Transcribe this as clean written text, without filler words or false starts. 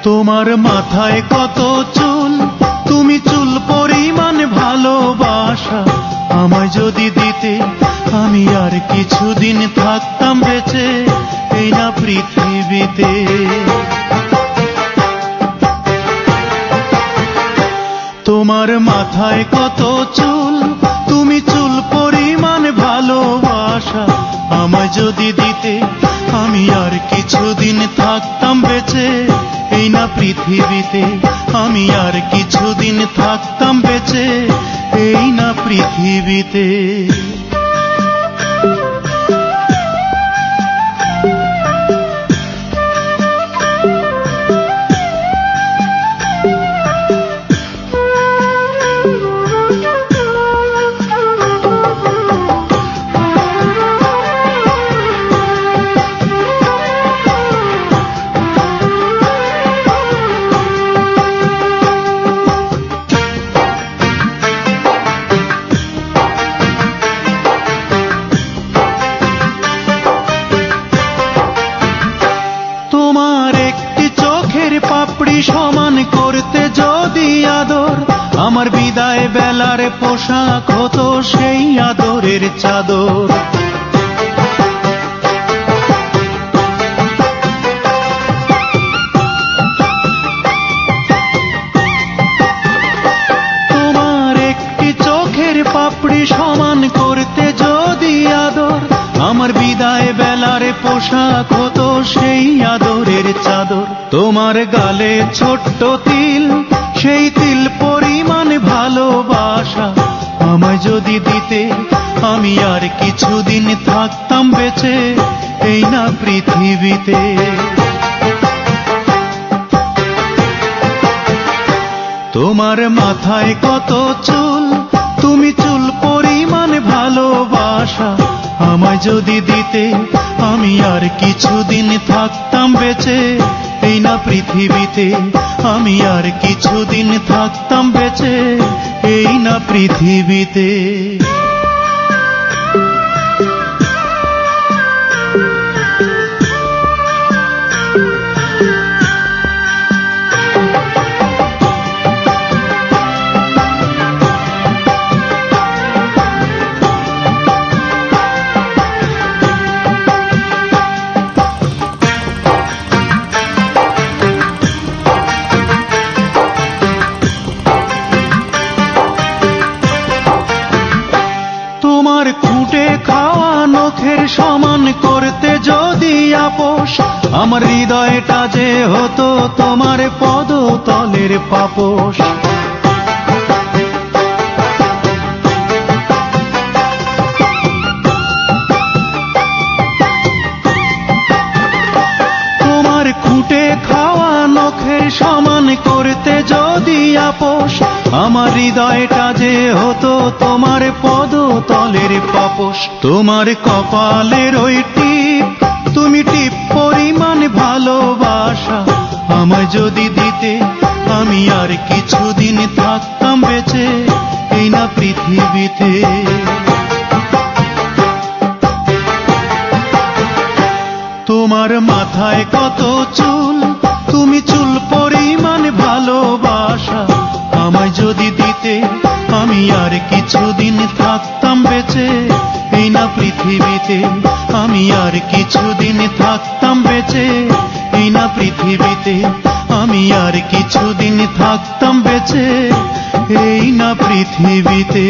তোমার মাথায় কত চুল, তুমি চুল পরিমাণ ভালোবাসা আমায় যদি দিতে, আমি আর কিছুদিন থাকতাম বেঁচে এই না পৃথিবীতে। তোমার মাথায় কত চুল, তুমি চুল পরিমাণ ভালোবাসা আমায় যদি দিতে, আমি আর কিছুদিন থাকতাম বেঁচে এই না পৃথিবীতে। আমি আর কিছুদিন থাকতাম বেঁচে এই না পৃথিবীতে। পাপড়ি সমান করতে যদি আদর, আমার বিদায় বেলার পোশাক হতো সেই আদরের চাদর। তোমার একটি চোখের পাপড়ি সমান করতে যদি আদর, আমার বিদায় বেলার পোশাক হতো সেই আদরের চাদর। তোমার গালে ছোট্ট তিল, সেই তিল পরিমাণ ভালোবাসা আমায় যদি দিতে, আমি আর কিছুদিন থাকতাম বেঁচে এই না পৃথিবীতে। তোমার মাথায় কত চুল, তুমি চুল পরিমাণ ভালোবাসা আমায় যদি দিতে, আমি আর কিছুদিন থাকতাম বেঁচে এই না পৃথিবীতে। আমি আর কিছুদিন থাকতাম বেঁচে এই না পৃথিবীতে। খুঁটে খাওয়া নখের সমান করতে যদি আপোষ, আমার হৃদয়টা যে হতো তোমার পদতলের পাপোশ। তোমার খুঁটে খাওয়া নখের সমান করতে যদি আপোষ, আমার হৃদয়টা যে হতো তোমার পদতলের পাপোশ। তোমার কপালের ওই টিপ, তুমি টিপ পরিমাণ ভালোবাসা আমায় যদি দিতে, আমি আর কিছুদিন থাকতাম বেঁচে এই না পৃথিবীতে। তোমার মাথায় কত চুল, তুমি চুল পরিমাণ ভালোবাসা আমায় যদি দিতে, আমি আর কিছুদিন থাকতাম বেঁচে এই না পৃথিবীতে। আমি আর কিছুদিন থাকতাম বেঁচে এই না পৃথিবীতে। আমি আর কিছুদিন থাকতাম বেঁচে এই না পৃথিবীতে।